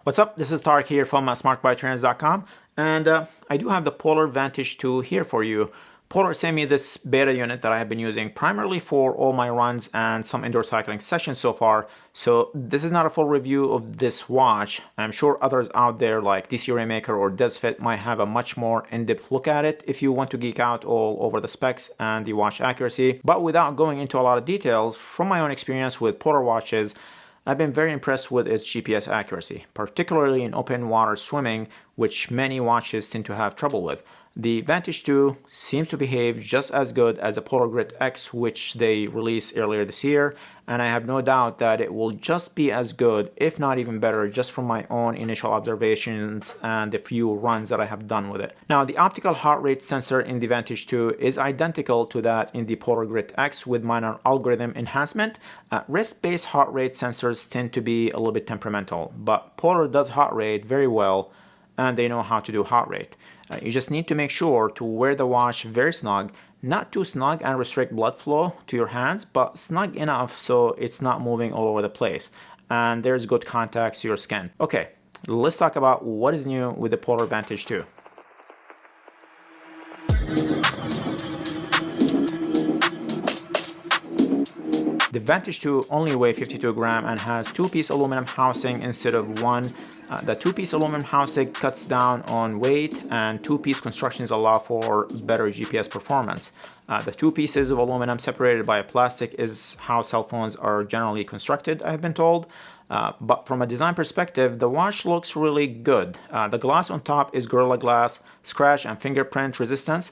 What's up? This is Tarek here from smartbiketrainers.com, and I do have the Polar Vantage 2 here for you. Polar sent me this beta unit that I have been using primarily for all my runs and some indoor cycling sessions so far. So this is not a full review of this watch. I'm sure others out there like DC Rainmaker or DesFit might have a much more in-depth look at it if you want to geek out all over the specs and the watch accuracy. But without going into a lot of details, from my own experience with Polar watches, I've been very impressed with its GPS accuracy, particularly in open water swimming, which many watches tend to have trouble with. The Vantage 2 seems to behave just as good as the Polar Grit X, which they released earlier this year, and I have no doubt that it will just be as good, if not even better, just from my own initial observations and the few runs that I have done with it. Now, the optical heart rate sensor in the Vantage 2 is identical to that in the Polar Grit X with minor algorithm enhancement. Wrist-based heart rate sensors tend to be a little bit temperamental, but Polar does heart rate very well, and they know how to do heart rate. You just need to make sure to wear the watch very snug, not too snug and restrict blood flow to your hands, but snug enough so it's not moving all over the place and there's good contact to your skin. Okay, let's talk about what is new with the Polar Vantage 2. The Vantage 2 only weighs 52 grams and has two-piece aluminum housing instead of one. The two-piece aluminum housing cuts down on weight, and two-piece constructions allow for better GPS performance. The two pieces of aluminum separated by a plastic is how cell phones are generally constructed, I have been told. But from a design perspective, the watch looks really good. The glass on top is Gorilla Glass, scratch and fingerprint resistance,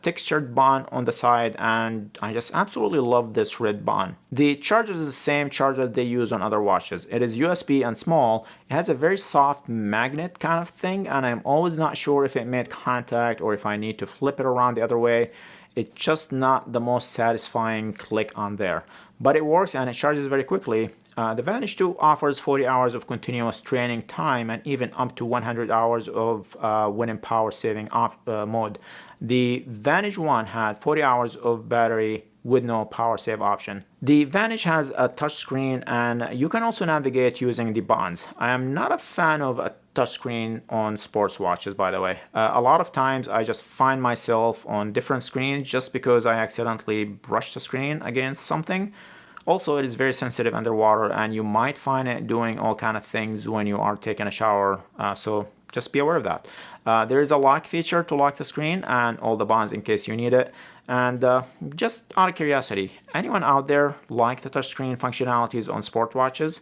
textured bond on the side, and I just absolutely love this red bond. The charger is the same charger they use on other watches. It is USB and small. It has a very soft magnet kind of thing, and I'm always not sure if it made contact or if I need to flip it around the other way. It's just not the most satisfying click on there. But it works and it charges very quickly. The Vantage 2 offers 40 hours of continuous training time and even up to 100 hours of when in power saving mode. The Vantage 1 had 40 hours of battery with no power save option. The Vantage has a touchscreen and you can also navigate using the buttons. I am not a fan of a touchscreen on sports watches, by the way. A lot of times I just find myself on different screens just because I accidentally brush the screen against something. Also, it is very sensitive underwater and you might find it doing all kind of things when you are taking a shower, so just be aware of that. There is a lock feature to lock the screen and all the buttons in case you need it. And just out of curiosity, anyone out there like the touchscreen functionalities on sport watches?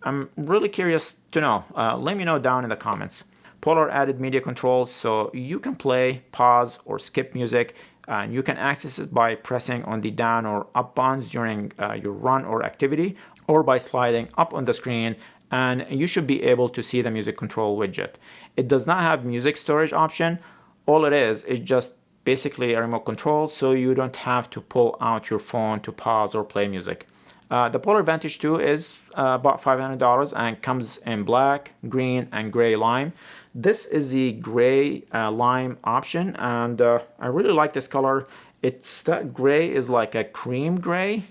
I'm really curious to know. Let me know down in the comments. Polar added media controls so you can play, pause, or skip music. And you can access it by pressing on the down or up buttons during your run or activity, or by sliding up on the screen, and you should be able to see the music control widget. It does not have music storage option. All it is just basically a remote control, so you don't have to pull out your phone to pause or play music. The Polar Vantage 2 is about $500 and comes in black, green, and gray lime. This is the gray lime option, and I really like this color. That gray is like a cream gray,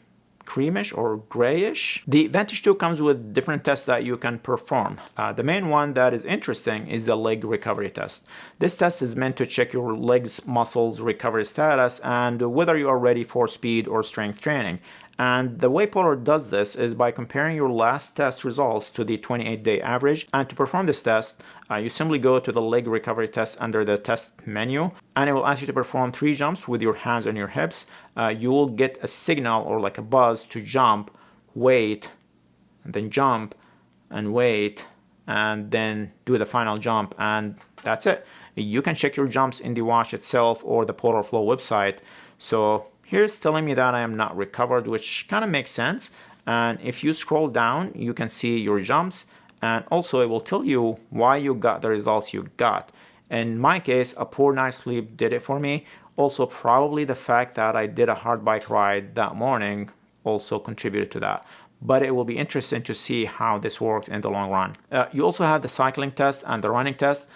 creamish or grayish. The Vantage 2 comes with different tests that you can perform. The main one that is interesting is the leg recovery test. This test is meant to check your legs muscles recovery status and whether you are ready for speed or strength training. And the way Polar does this is by comparing your last test results to the 28-day average. And to perform this test, you simply go to the leg recovery test under the test menu, and it will ask you to perform 3 jumps with your hands on your hips. You will get a signal or like a buzz to jump, wait, and then jump and wait, and then do the final jump, and that's it. You can check your jumps in the watch itself or the Polar Flow website. So here's telling me that I am not recovered, which kind of makes sense. And if you scroll down, you can see your jumps, and also it will tell you why you got the results you got. In my case, a poor night's sleep did it for me. Also, probably the fact that I did a hard bike ride that morning also contributed to that. But it will be interesting to see how this works in the long run. You also have the cycling test and the running test.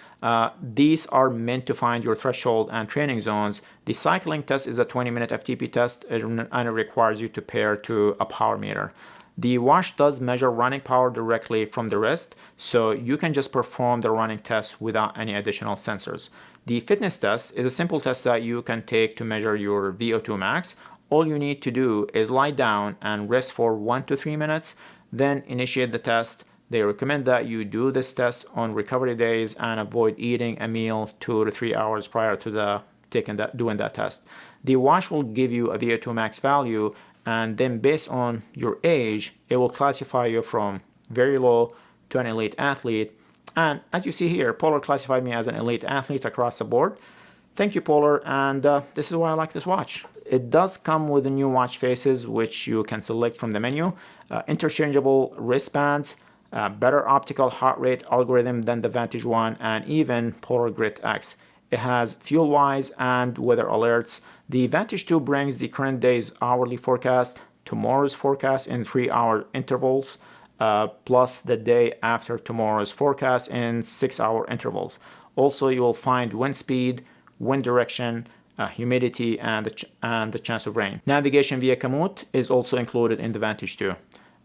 These are meant to find your threshold and training zones. The cycling test is a 20-minute FTP test and it requires you to pair to a power meter. The watch does measure running power directly from the wrist, so you can just perform the running test without any additional sensors. The fitness test is a simple test that you can take to measure your VO2 max. All you need to do is lie down and rest for 1 to 3 minutes, then initiate the test. They recommend that you do this test on recovery days and avoid eating a meal 2 to 3 hours prior to doing that test. The watch will give you a VO2 max value, and then based on your age, it will classify you from very low to an elite athlete. And as you see here, Polar classified me as an elite athlete across the board. Thank you, Polar, and this is why I like this watch. It does come with the new watch faces, which you can select from the menu, interchangeable wristbands, better optical heart rate algorithm than the Vantage 1, and even Polar Grit X. It has fuel-wise and weather alerts. The Vantage 2 brings the current day's hourly forecast, tomorrow's forecast in 3-hour intervals, plus the day after tomorrow's forecast in 6-hour intervals. Also, you will find wind speed, wind direction, humidity, and the chance of rain. Navigation via Komoot is also included in the Vantage 2.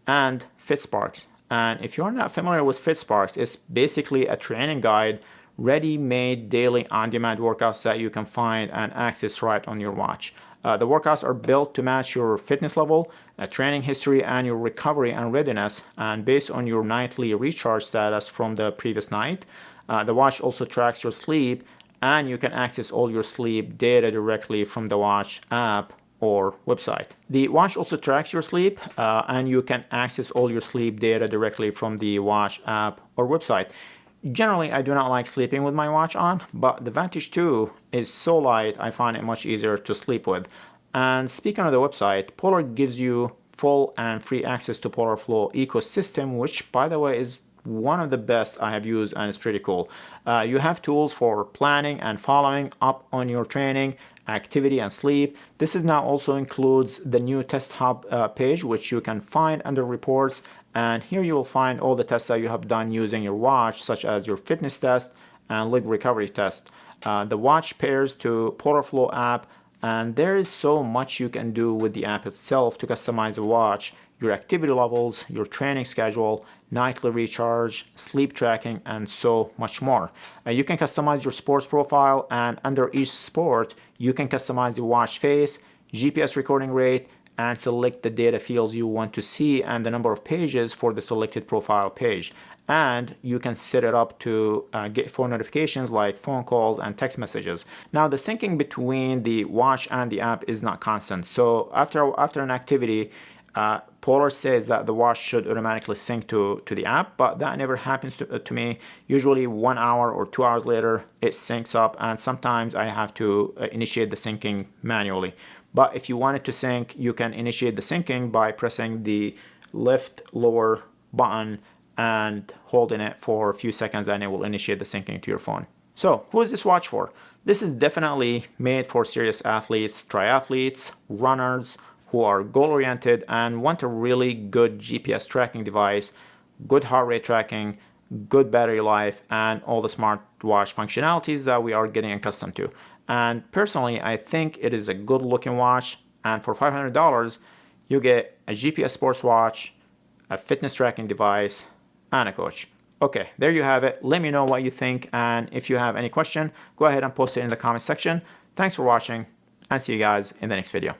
And FitSparks. And if you're not familiar with FitSparks, it's basically a training guide, ready-made daily on-demand workouts that you can find and access right on your watch. The workouts are built to match your fitness level, training history, and your recovery and readiness, and based on your nightly recharge status from the previous night. The watch also tracks your sleep, and you can access all your sleep data directly from the watch app or website. The watch also tracks your sleep, and you can access all your sleep data directly from the watch app or website. Generally, I do not like sleeping with my watch on, but the Vantage 2 is so light, I find it much easier to sleep with. And speaking of the website, Polar gives you full and free access to Polar Flow ecosystem, which, by the way, is one of the best I have used, and it's pretty cool. You have tools for planning and following up on your training, activity, and sleep. This is now also includes the new test hub page, which you can find under reports. And here you will find all the tests that you have done using your watch, such as your fitness test and leg recovery test. The watch pairs to Polar Flow app, and there is so much you can do with the app itself to customize the watch, your activity levels, your training schedule, nightly recharge, sleep tracking, and so much more. You can customize your sports profile, and under each sport, you can customize the watch face, GPS recording rate, and select the data fields you want to see and the number of pages for the selected profile page. And you can set it up to get phone notifications like phone calls and text messages. Now, the syncing between the watch and the app is not constant. So after an activity, Polar says that the watch should automatically sync to the app, but that never happens to me. Usually 1 hour or 2 hours later, it syncs up, and sometimes I have to initiate the syncing manually. But if you want it to sync, you can initiate the syncing by pressing the left lower button and holding it for a few seconds, and it will initiate the syncing to your phone. So, who is this watch for? This is definitely made for serious athletes, triathletes, runners who are goal-oriented and want a really good GPS tracking device, good heart rate tracking, good battery life, and all the smartwatch functionalities that we are getting accustomed to. And personally, I think it is a good looking watch, and for $500 you get a GPS sports watch, a fitness tracking device, and a coach. Okay, there you have it. Let me know what you think, and if you have any question, go ahead and post it in the comment section. Thanks for watching, and see you guys in the next video.